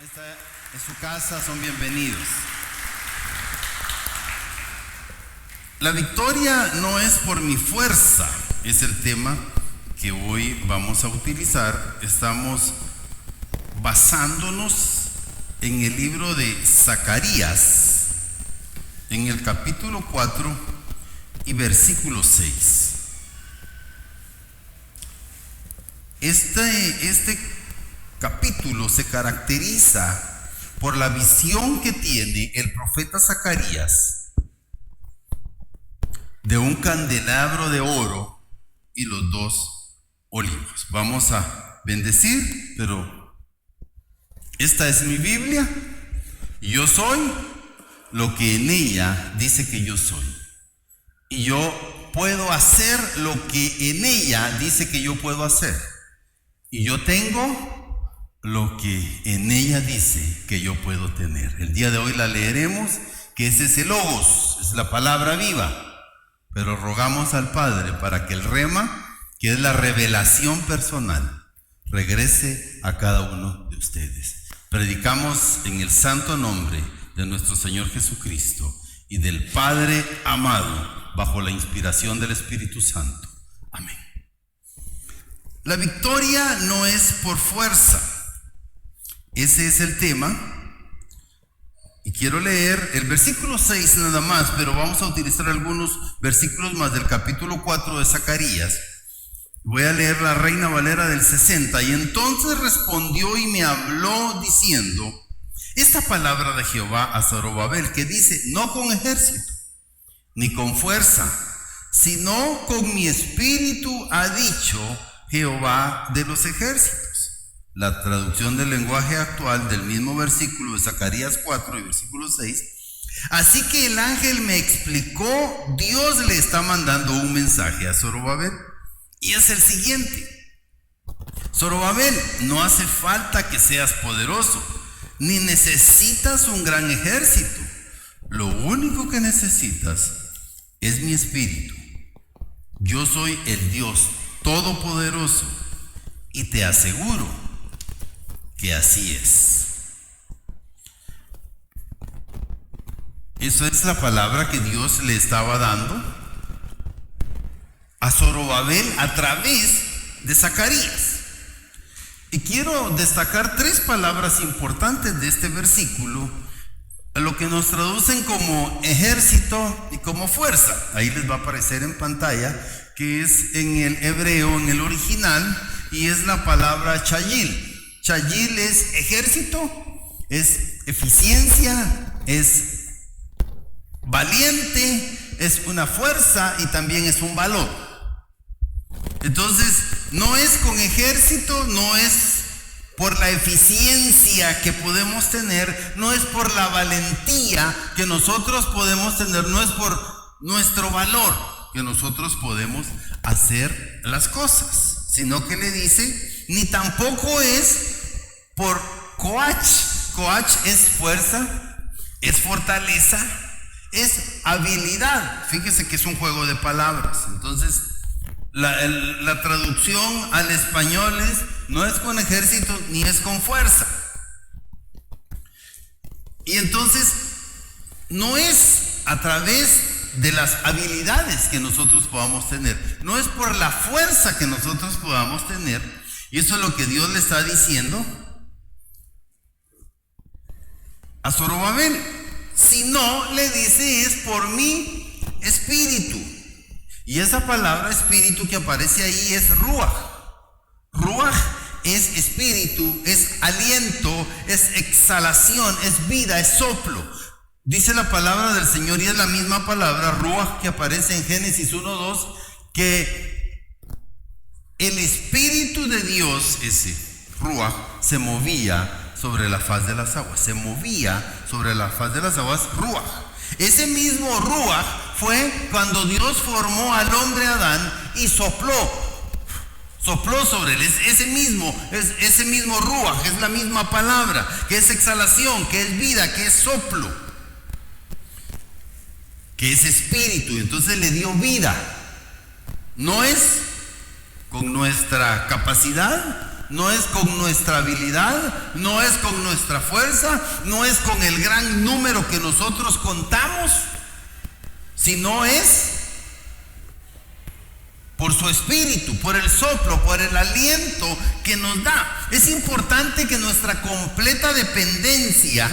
está en su casa, son bienvenidos. La victoria no es por mi fuerza, es el tema que hoy vamos a utilizar. Estamos basándonos en el libro de Zacarías, en el capítulo 4 y versículo 6. Este capítulo se caracteriza por la visión que tiene el profeta Zacarías de un candelabro de oro y los dos olivos. Vamos a bendecir, pero esta es mi Biblia y yo soy lo que en ella dice que yo soy. Y yo puedo hacer lo que en ella dice que yo puedo hacer. Y yo tengo lo que en ella dice que yo puedo tener. El día de hoy la leeremos, que ese es el Logos, es la palabra viva. Pero rogamos al Padre para que el Rema, que es la revelación personal, regrese a cada uno de ustedes. Predicamos en el santo nombre de nuestro Señor Jesucristo y del Padre amado, bajo la inspiración del Espíritu Santo. Amén. La victoria no es por fuerza. Ese es el tema. Y quiero leer el versículo 6 nada más, pero vamos a utilizar algunos versículos más del capítulo 4 de Zacarías. Voy a leer la Reina Valera del 60. Y entonces respondió y me habló diciendo esta palabra de Jehová a Zorobabel, que dice: no con ejército, ni con fuerza, sino con mi espíritu, ha dicho Jehová de los ejércitos. La traducción del lenguaje actual del mismo versículo de Zacarías 4 y versículo 6. Así que el ángel me explicó, Dios le está mandando un mensaje a Zorobabel, y es el siguiente: Zorobabel, no hace falta que seas poderoso, ni necesitas un gran ejército. Lo único que necesitas es mi espíritu. Yo soy el Dios Todopoderoso y te aseguro que así es. Eso es la palabra que Dios le estaba dando a Zorobabel a través de Zacarías. Y quiero destacar tres palabras importantes de este versículo, lo que nos traducen como ejército y como fuerza. Ahí les va a aparecer en pantalla, que es en el hebreo, en el original, y es la palabra chayil. Chayil es ejército, es eficiencia, es valiente, es una fuerza y también es un valor. Entonces, no es con ejército, no es por la eficiencia que podemos tener, no es por la valentía que nosotros podemos tener, no es por nuestro valor que nosotros podemos hacer las cosas, sino que le dice, ni tampoco es por coach. Coach es fuerza, es fortaleza, es habilidad. Fíjese que es un juego de palabras. Entonces, la traducción al español es: no es con ejército ni es con fuerza. Y entonces, no es a través de las habilidades que nosotros podamos tener, no es por la fuerza que nosotros podamos tener. Y eso es lo que Dios le está diciendo a Zorobabel. Si no, le dice, es por mi espíritu. Y esa palabra espíritu que aparece ahí es ruach. Ruach es espíritu, es aliento, es exhalación, es vida, es soplo. Dice la palabra del Señor, y es la misma palabra ruach que aparece en Génesis 1:2, que el espíritu de Dios, ese ruach, se movía sobre la faz de las aguas. Se movía sobre la faz de las aguas, ruach. Ese mismo ruach fue cuando Dios formó al hombre Adán y sopló sobre él. Es ese mismo ruach, es la misma palabra, que es exhalación, que es vida, que es soplo, que es espíritu. Y entonces le dio vida. No es con nuestra capacidad, no es con nuestra habilidad, no es con nuestra fuerza, no es con el gran número que nosotros contamos, sino es por su espíritu, por el soplo, por el aliento que nos da. Es importante que nuestra completa dependencia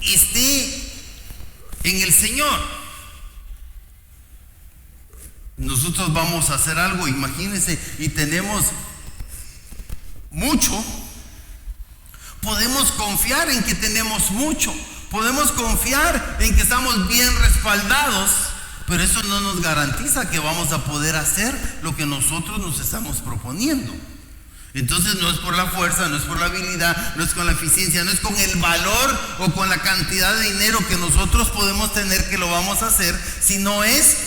esté en el Señor. Nosotros vamos a hacer algo, imagínense, y tenemos mucho. Podemos confiar en que tenemos mucho, podemos confiar en que estamos bien respaldados, pero eso no nos garantiza que vamos a poder hacer lo que nosotros nos estamos proponiendo. Entonces no es por la fuerza, no es por la habilidad, no es con la eficiencia, no es con el valor o con la cantidad de dinero que nosotros podemos tener que lo vamos a hacer, sino es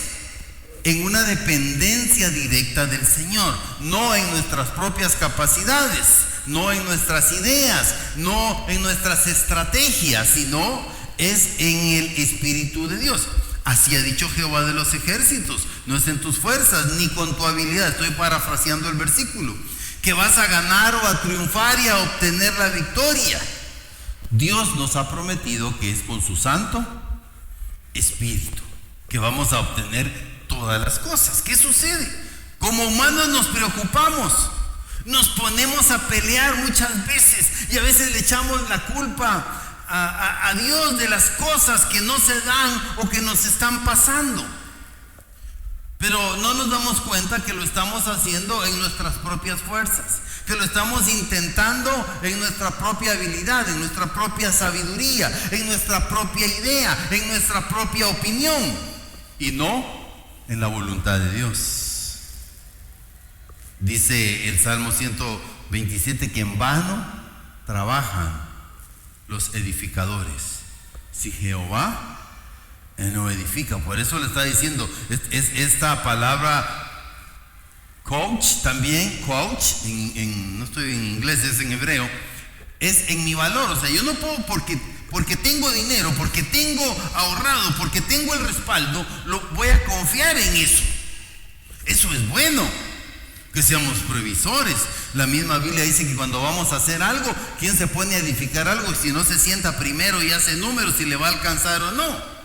en una dependencia directa del Señor, no en nuestras propias capacidades, no en nuestras ideas, no en nuestras estrategias, sino es en el Espíritu de Dios. Así ha dicho Jehová de los ejércitos: no es en tus fuerzas ni con tu habilidad, estoy parafraseando el versículo, que vas a ganar o a triunfar y a obtener la victoria. Dios nos ha prometido que es con su Santo Espíritu que vamos a obtener todas las cosas. ¿Qué sucede? Como humanos nos preocupamos, nos ponemos a pelear muchas veces y a veces le echamos la culpa a Dios de las cosas que no se dan o que nos están pasando, pero no nos damos cuenta que lo estamos haciendo en nuestras propias fuerzas, que lo estamos intentando en nuestra propia habilidad, en nuestra propia sabiduría, en nuestra propia idea, en nuestra propia opinión, y no en la voluntad de Dios. Dice el Salmo 127 que en vano trabajan los edificadores si Jehová no edifica. Por eso le está diciendo, es esta palabra coach, también coach, no estoy en inglés, es en hebreo, es en mi valor. O sea, yo no puedo porque tengo dinero, porque tengo ahorrado, porque tengo el respaldo, voy a confiar en eso. Eso es bueno, que seamos previsores. La misma Biblia dice que cuando vamos a hacer algo, ¿quién se pone a edificar algo si no se sienta primero y hace números si le va a alcanzar o no?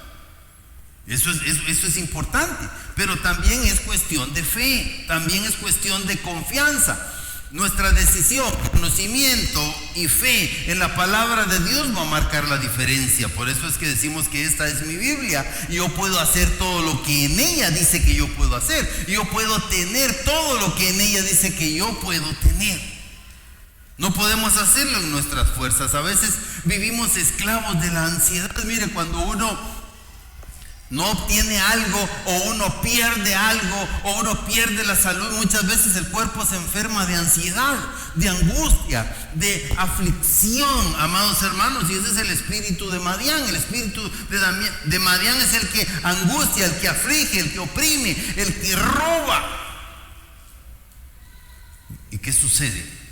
Eso es importante, pero también es cuestión de fe, también es cuestión de confianza. Nuestra decisión, conocimiento y fe en la palabra de Dios va a marcar la diferencia. Por eso es que decimos que esta es mi Biblia y yo puedo hacer todo lo que en ella dice que yo puedo hacer. Yo puedo tener todo lo que en ella dice que yo puedo tener. No podemos hacerlo en nuestras fuerzas. A veces vivimos esclavos de la ansiedad. Mire, cuando uno no obtiene algo o uno pierde algo o uno pierde la salud, muchas veces el cuerpo se enferma de ansiedad, de angustia, de aflicción, amados hermanos, y ese es el espíritu de Madián. El espíritu de Madián es el que angustia, el que aflige, el que oprime, el que roba. ¿Y qué sucede?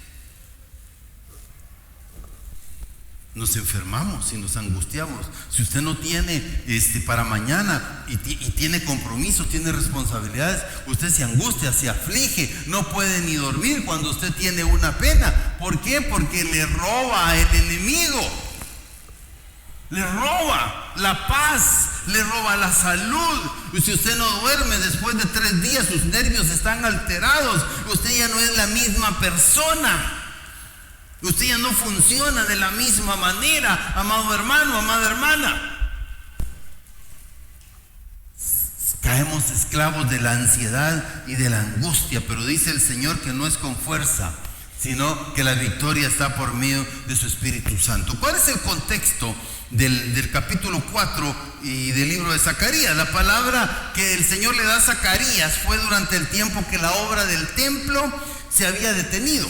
Nos enfermamos y nos angustiamos. Si usted no tiene para mañana y tiene compromisos, tiene responsabilidades, usted se angustia, se aflige, no puede ni dormir cuando usted tiene una pena. ¿Por qué? Porque le roba el enemigo. Le roba la paz, le roba la salud. Y si usted no duerme después de 3 días, sus nervios están alterados, usted ya no es la misma persona. Usted ya no funciona de la misma manera, amado hermano, amada hermana. Caemos esclavos de la ansiedad y de la angustia, pero dice el Señor que no es con fuerza, sino que la victoria está por medio de su Espíritu Santo. ¿Cuál es el contexto del capítulo 4 y del libro de Zacarías? La palabra que el Señor le da a Zacarías fue durante el tiempo que la obra del templo se había detenido.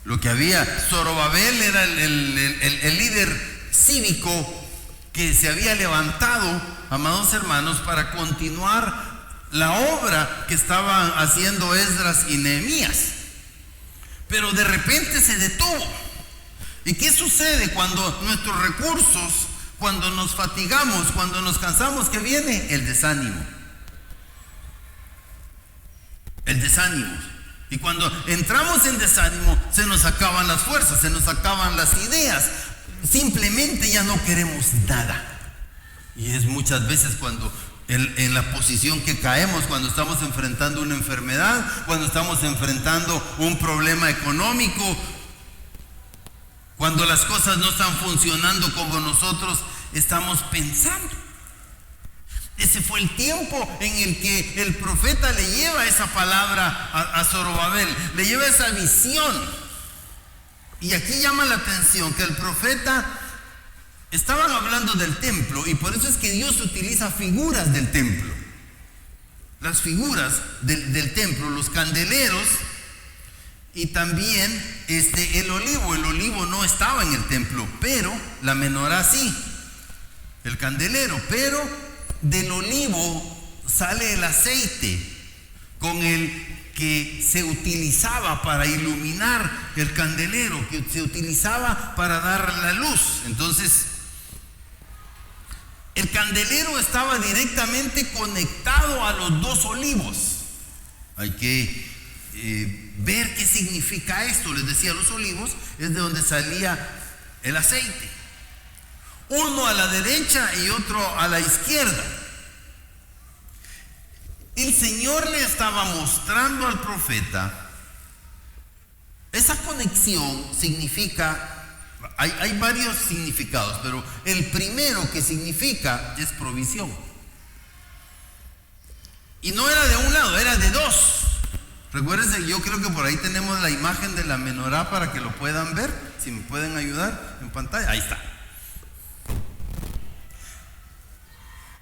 Lo que había, Zorobabel era el líder cívico que se había levantado, amados hermanos, para continuar la obra que estaban haciendo Esdras y Nehemías. Pero de repente se detuvo. ¿Y qué sucede cuando nuestros recursos, cuando nos fatigamos, cuando nos cansamos? ¿Qué viene? El desánimo. El desánimo. Y cuando entramos en desánimo, se nos acaban las fuerzas, se nos acaban las ideas. Simplemente ya no queremos nada. Y es muchas veces cuando en la posición que caemos, cuando estamos enfrentando una enfermedad, cuando estamos enfrentando un problema económico, cuando las cosas no están funcionando como nosotros estamos pensando. Ese fue el tiempo en el que el profeta le lleva esa palabra a Zorobabel, le lleva esa visión. Y aquí llama la atención que el profeta, estaban hablando del templo, y por eso es que Dios utiliza figuras del templo. Las figuras del templo, los candeleros, y también el olivo. El olivo no estaba en el templo, pero la menorá sí, el candelero, pero del olivo sale el aceite con el que se utilizaba para iluminar el candelero, que se utilizaba para dar la luz. Entonces, el candelero estaba directamente conectado a los dos olivos. Hay que ver qué significa esto. Les decía, los olivos es de donde salía el aceite. Uno a la derecha y otro a la izquierda. El Señor le estaba mostrando al profeta. Esa conexión significa, hay varios significados, pero el primero que significa es provisión. Y no era de un lado, era de dos. Recuérdense, yo creo que por ahí tenemos la imagen de la menorá para que lo puedan ver. Si me pueden ayudar en pantalla, ahí está.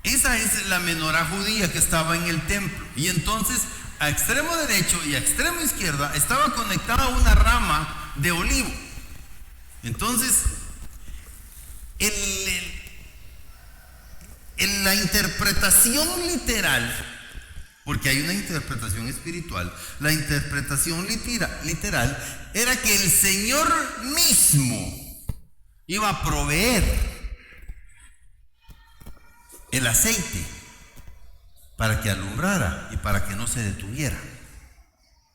Esa es la menorá judía que estaba en el templo. Y entonces, a extremo derecho y a extremo izquierda estaba conectada una rama de olivo. Entonces, en la interpretación literal, porque hay una interpretación espiritual, la interpretación literal era que el Señor mismo iba a proveer el aceite para que alumbrara y para que no se detuviera.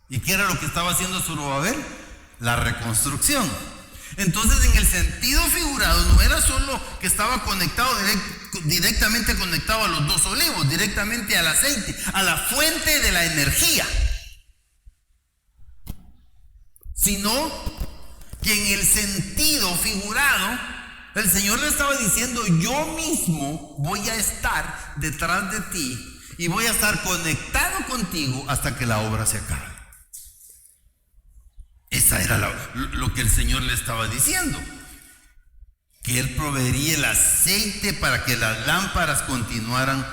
¿Y qué era lo que estaba haciendo Zorobabel? La reconstrucción. Entonces, en el sentido figurado, no era solo que estaba conectado directamente conectado a los dos olivos, directamente al aceite, a la fuente de la energía, sino que en el sentido figurado, el Señor le estaba diciendo: yo mismo voy a estar detrás de ti y voy a estar conectado contigo hasta que la obra se acabe. Esa era lo que el Señor le estaba diciendo, que Él proveería el aceite para que las lámparas continuaran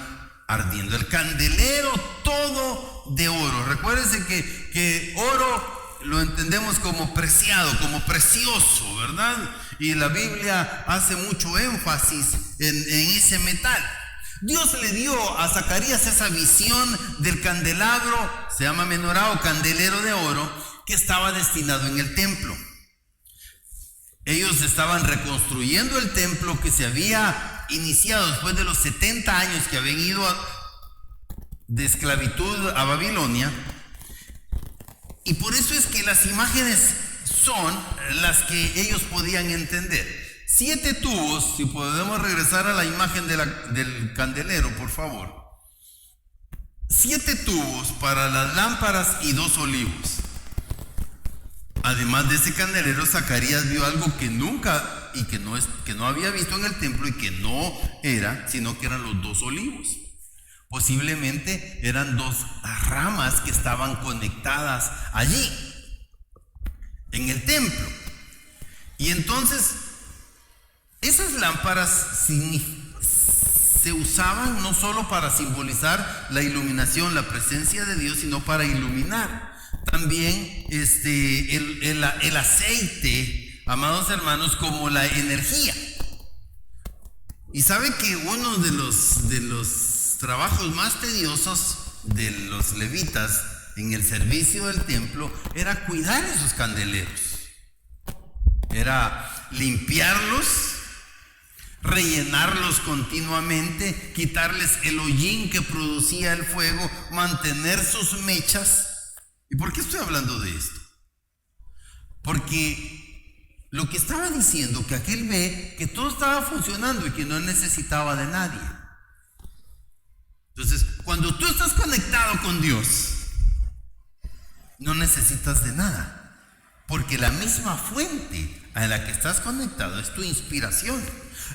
ardiendo. El candelero todo de oro. Recuérdense que oro lo entendemos como preciado, como precioso, ¿verdad? Y la Biblia hace mucho énfasis en ese metal. Dios le dio a Zacarías esa visión del candelabro, se llama menorá o candelero de oro, que estaba destinado en el templo. Ellos estaban reconstruyendo el templo que se había iniciado después de los 70 años que habían ido de esclavitud a Babilonia. Y por eso es que las imágenes son las que ellos podían entender. 7 tubos, si podemos regresar a la imagen del candelero, por favor. 7 tubos para las lámparas y 2 olivos. Además de ese candelero, Zacarías vio algo que nunca y que no había visto en el templo, y que no era, sino que eran los 2 olivos. Posiblemente eran 2 ramas que estaban conectadas allí, en el templo. Y entonces, esas lámparas se usaban no solo para simbolizar la iluminación, la presencia de Dios, sino para iluminar también el aceite, amados hermanos, como la energía. Y sabe que uno de los trabajos más tediosos de los levitas en el servicio del templo era cuidar esos candeleros, era limpiarlos, rellenarlos continuamente, quitarles el hollín que producía el fuego, mantener sus mechas ¿Y por qué estoy hablando de esto? Porque lo que estaba diciendo, que aquel ve que todo estaba funcionando y que no necesitaba de nadie. Entonces, cuando tú estás conectado con Dios, no necesitas de nada. Porque la misma fuente a la que estás conectado es tu inspiración.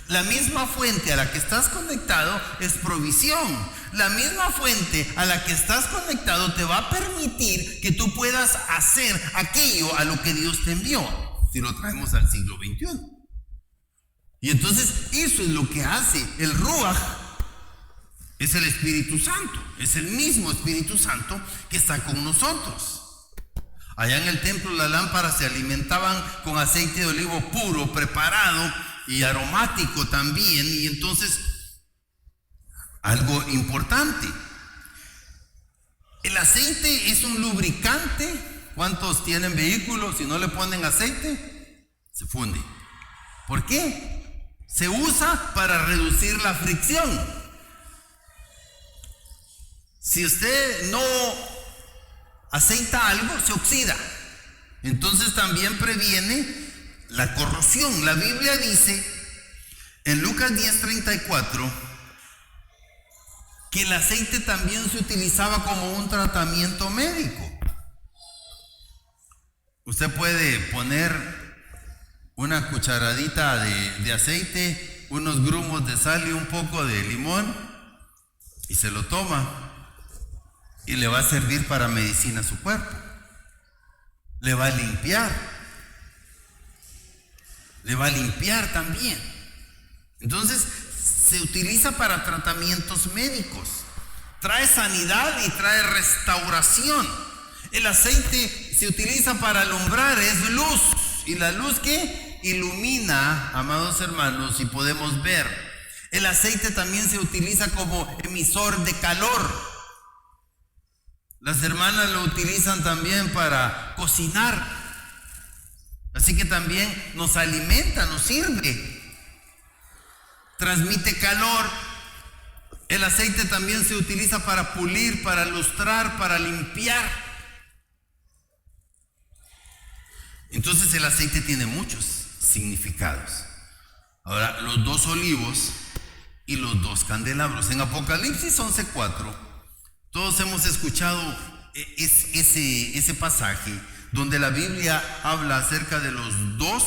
La misma fuente a la que estás conectado es provisión. La misma fuente a la que estás conectado te va a permitir que tú puedas hacer aquello a lo que Dios te envió, si lo traemos al siglo XXI. Y entonces eso es lo que hace el Ruach. Es el Espíritu Santo. Es el mismo Espíritu Santo que está con nosotros. Allá en el templo las lámparas se alimentaban con aceite de olivo puro, preparado y aromático también. Y entonces, algo importante, el aceite es un lubricante. ¿Cuántos tienen vehículos? Si no le ponen aceite, se funde. ¿Por qué? Se usa para reducir la fricción. Si usted no aceita algo, se oxida. Entonces también previene la corrosión. La Biblia dice en Lucas 10:34 que el aceite también se utilizaba como un tratamiento médico. Usted puede poner una cucharadita de aceite, unos grumos de sal y un poco de limón y se lo toma. Y le va a servir para medicina a su cuerpo. Le va a limpiar. Le va a limpiar también. Entonces, se utiliza para tratamientos médicos. Trae sanidad y trae restauración. El aceite se utiliza para alumbrar, es luz. Y la luz que ilumina, amados hermanos, y podemos ver. El aceite también se utiliza como emisor de calor. Las hermanas lo utilizan también para cocinar. Así que también nos alimenta, nos sirve. Transmite calor. El aceite también se utiliza para pulir, para lustrar, para limpiar. Entonces el aceite tiene muchos significados. Ahora, los 2 olivos y los 2 candelabros. En Apocalipsis 11:4. Todos hemos escuchado ese pasaje donde la Biblia habla acerca de los 2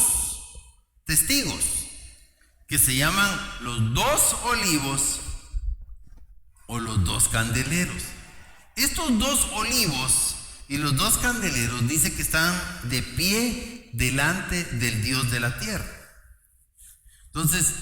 testigos que se llaman los 2 olivos o los 2 candeleros. Estos 2 olivos y los 2 candeleros dice que están de pie delante del Dios de la tierra. Entonces,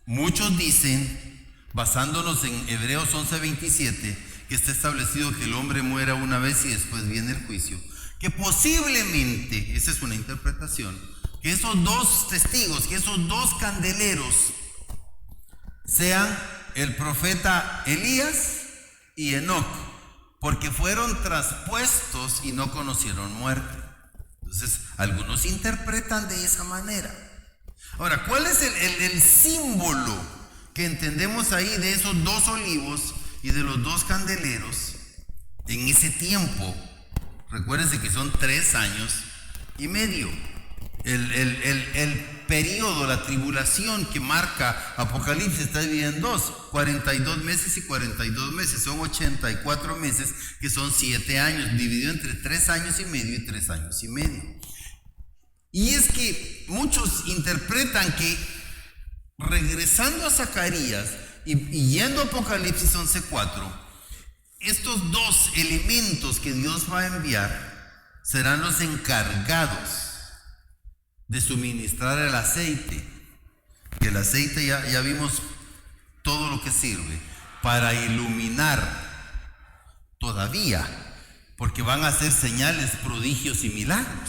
muchos dicen, basándonos en Hebreos 11:27, que está establecido que el hombre muera una vez y después viene el juicio, que posiblemente, esa es una interpretación, que esos 2 testigos, que esos 2 candeleros sean el profeta Elías y Enoc, porque fueron traspuestos y no conocieron muerte. Entonces, algunos interpretan de esa manera. Ahora, ¿cuál es el símbolo que entendemos ahí de esos 2 olivos y de los 2 candeleros en ese tiempo? Recuérdense que son 3 años y medio. El periodo, la tribulación que marca Apocalipsis está dividida en 2, 42 meses y 42 meses. Son 84 meses, que son 7 años, dividido entre 3 años y medio y 3 años y medio. Y es que muchos interpretan que, regresando a Zacarías y yendo a Apocalipsis 11:4, estos 2 elementos que Dios va a enviar serán los encargados de suministrar el aceite. Que el aceite ya vimos todo lo que sirve para iluminar todavía, porque van a hacer señales, prodigios y milagros.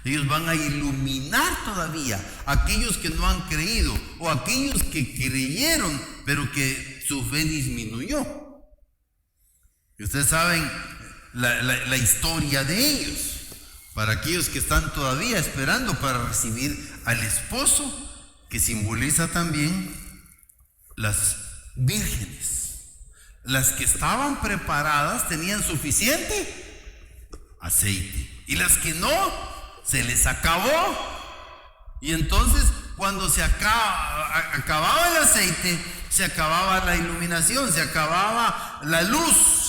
Ellos van a iluminar todavía a aquellos que no han creído o aquellos que creyeron pero que su fe disminuyó. Y ustedes saben la historia de ellos. Para aquellos que están todavía esperando para recibir al esposo, que simboliza también las vírgenes. Las que estaban preparadas tenían suficiente aceite. Y las que no, se les acabó. Y entonces, cuando se acababa el aceite, se acababa la iluminación, se acababa la luz.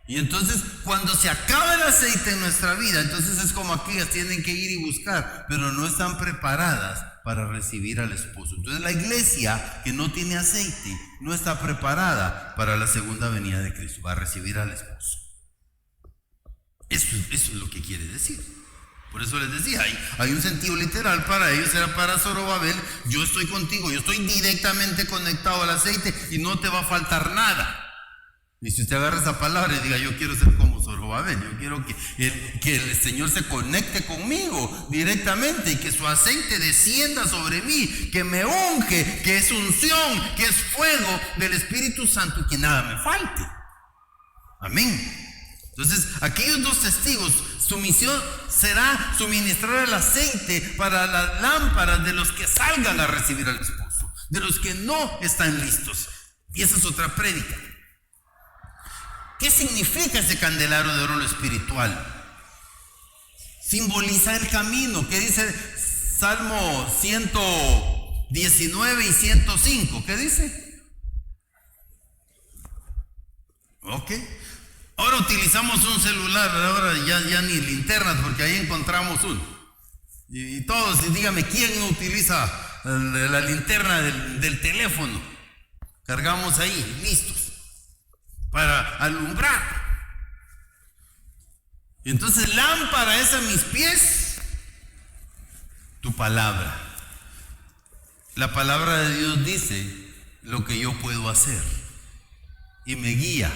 Y entonces, cuando se acaba el aceite en nuestra vida, entonces es como aquellas tienen que ir y buscar, pero no están preparadas para recibir al esposo. Entonces, la iglesia que no tiene aceite no está preparada para la segunda venida de Cristo, va a recibir al esposo. Eso es lo que quiere decir. Por eso les decía, hay un sentido literal para ellos, era para Zorobabel: yo estoy contigo, yo estoy directamente conectado al aceite y no te va a faltar nada. Y si usted agarra esa palabra y diga: yo quiero ser como Zorobabel, yo quiero que el Señor se conecte conmigo directamente y que su aceite descienda sobre mí, que me unge, que es unción, que es fuego del Espíritu Santo y que nada me falte. Amén. Entonces, aquellos dos testigos, su misión será suministrar el aceite para las lámparas de los que salgan a recibir al esposo, de los que no están listos. Y esa es otra prédica. ¿Qué significa ese candelabro de oro lo espiritual? Simboliza el camino. ¿Qué dice Salmo 119 y 105? ¿Qué dice? Ok. Ahora utilizamos un celular, ahora ya ni linternas, porque ahí encontramos uno. Y todos, dígame, ¿quién utiliza la linterna del teléfono? Cargamos ahí, listos, para alumbrar. Y entonces, lámpara es a mis pies tu palabra. La palabra de Dios dice lo que yo puedo hacer y me guía.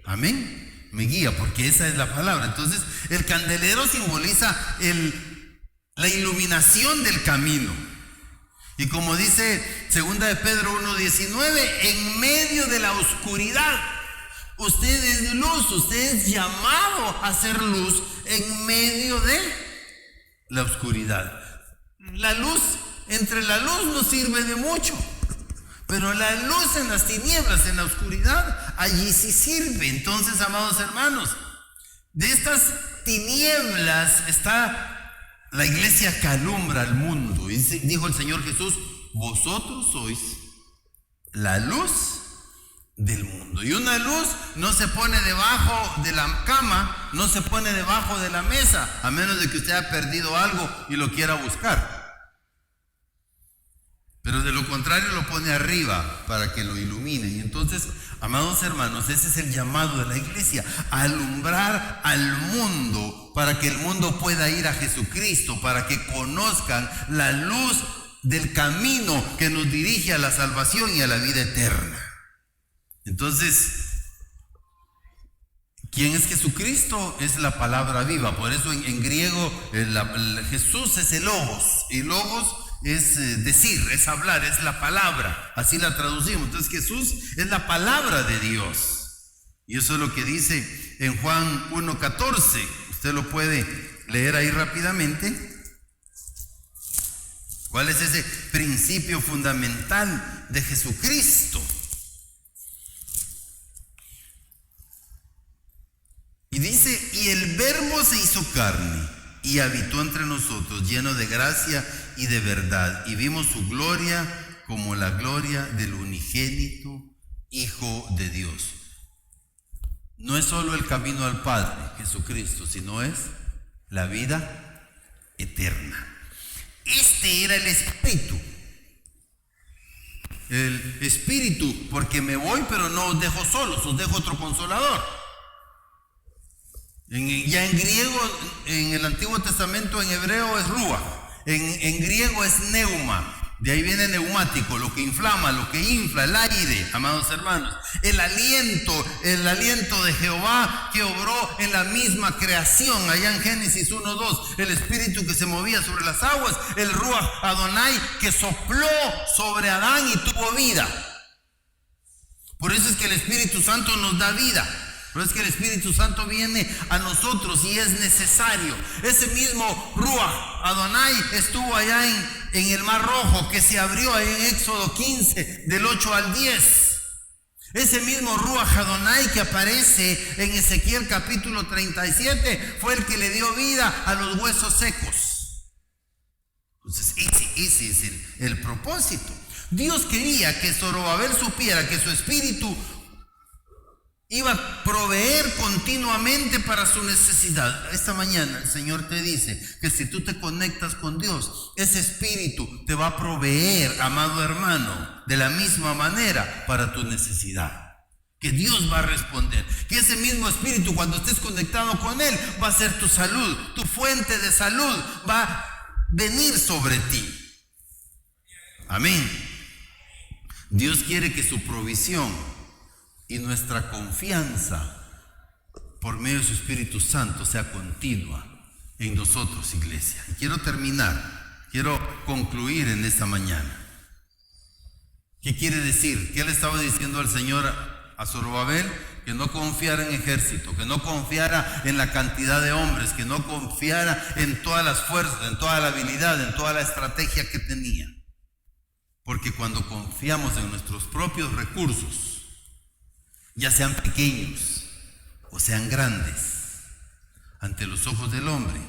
Amén. Me guía, porque esa es la palabra. Entonces, el candelero simboliza la iluminación del camino. Y como dice 2 de Pedro 1:19, en medio de la oscuridad, usted es luz, usted es llamado a ser luz en medio de la oscuridad. La luz, entre la luz no sirve de mucho, pero la luz en las tinieblas, en la oscuridad, allí sí sirve. Entonces, amados hermanos, de estas tinieblas está la iglesia que alumbra al mundo. Y dijo el Señor Jesús: vosotros sois la luz del mundo. Y una luz no se pone debajo de la cama, no se pone debajo de la mesa, a menos de que usted haya perdido algo y lo quiera buscar. Pero de lo contrario lo pone arriba para que lo ilumine. Y entonces, amados hermanos, ese es el llamado de la iglesia: a alumbrar al mundo para que el mundo pueda ir a Jesucristo, para que conozcan la luz del camino que nos dirige a la salvación y a la vida eterna. Entonces, ¿quién es Jesucristo? Es la palabra viva. Por eso en griego Jesús es el logos, y logos es decir, es hablar, es la palabra, así la traducimos. Entonces, Jesús es la palabra de Dios, y eso es lo que dice en Juan 1:14. Usted lo puede leer ahí rápidamente. ¿Cuál es ese principio fundamental de Jesucristo? Y dice: y el Verbo se hizo carne y habitó entre nosotros, lleno de gracia y de verdad, y vimos su gloria como la gloria del unigénito Hijo de Dios. No es solo el camino al Padre, Jesucristo, sino es la vida eterna. Este era el Espíritu. El Espíritu, porque me voy, pero no os dejo solos, os dejo otro consolador. Ya en griego, en el Antiguo Testamento, en hebreo es ruach, en griego es neuma. De ahí viene neumático, lo que inflama, lo que infla, el aire, amados hermanos. El aliento de Jehová que obró en la misma creación, allá en Génesis 1:2. El espíritu que se movía sobre las aguas, el Ruach Adonai que sopló sobre Adán y tuvo vida. Por eso es que el Espíritu Santo nos da vida. Por eso es que el Espíritu Santo viene a nosotros y es necesario. Ese mismo Ruach Adonai estuvo allá en el Mar Rojo, que se abrió ahí en Éxodo 15, del 8 al 10. Ese mismo Ruach Adonai que aparece en Ezequiel capítulo 37 fue el que le dio vida a los huesos secos. Entonces ese es el propósito. Dios quería que Zorobabel supiera que su espíritu iba a proveer continuamente para su necesidad. Esta mañana el Señor te dice que si tú te conectas con Dios, ese espíritu te va a proveer, amado hermano, de la misma manera para tu necesidad. Que Dios va a responder. Que ese mismo espíritu, cuando estés conectado con Él, va a ser tu salud, tu fuente de salud va a venir sobre ti. Amén. Dios quiere que su provisión y nuestra confianza por medio de su Espíritu Santo sea continua en nosotros, iglesia. Y quiero concluir en esta mañana. ¿Qué quiere decir? ¿Qué le estaba diciendo al Señor a Zorobabel? Que no confiara en ejército, que no confiara en la cantidad de hombres, que no confiara en todas las fuerzas, en toda la habilidad, en toda la estrategia que tenía. Porque cuando confiamos en nuestros propios recursos, ya sean pequeños o sean grandes, ante los ojos del hombre,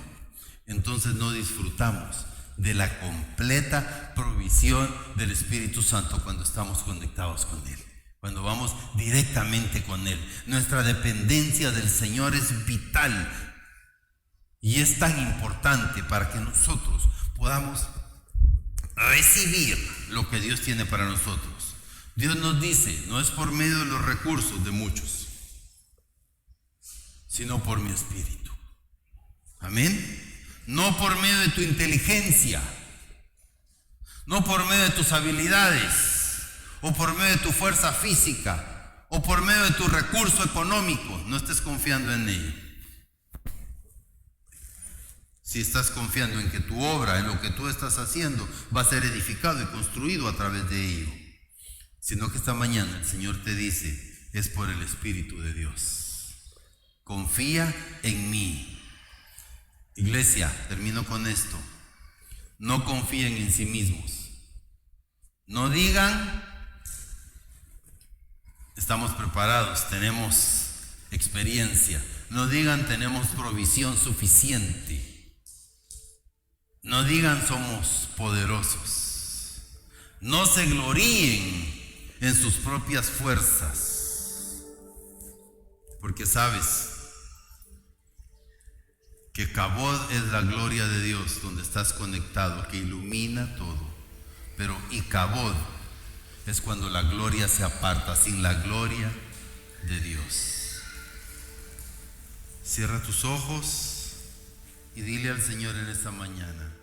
entonces no disfrutamos de la completa provisión del Espíritu Santo cuando estamos conectados con Él, cuando vamos directamente con Él. Nuestra dependencia del Señor es vital y es tan importante para que nosotros podamos recibir lo que Dios tiene para nosotros. Dios nos dice, no es por medio de los recursos de muchos, sino por mi espíritu. Amén. No por medio de tu inteligencia, no por medio de tus habilidades, o por medio de tu fuerza física, o por medio de tu recurso económico. No estés confiando en ello. Si estás confiando en que tu obra, en lo que tú estás haciendo, va a ser edificado y construido a través de ello. Sino que esta mañana el Señor te dice, es por el Espíritu de Dios. Confía en mí. Iglesia, termino con esto. No confíen en sí mismos. No digan, estamos preparados, tenemos experiencia. No digan, tenemos provisión suficiente. No digan, somos poderosos. No se gloríen en sus propias fuerzas, porque sabes que Kabod es la gloria de Dios, donde estás conectado, que ilumina todo. Pero Kabod es cuando la gloria se aparta, sin la gloria de Dios. Cierra tus ojos y dile al Señor en esta mañana: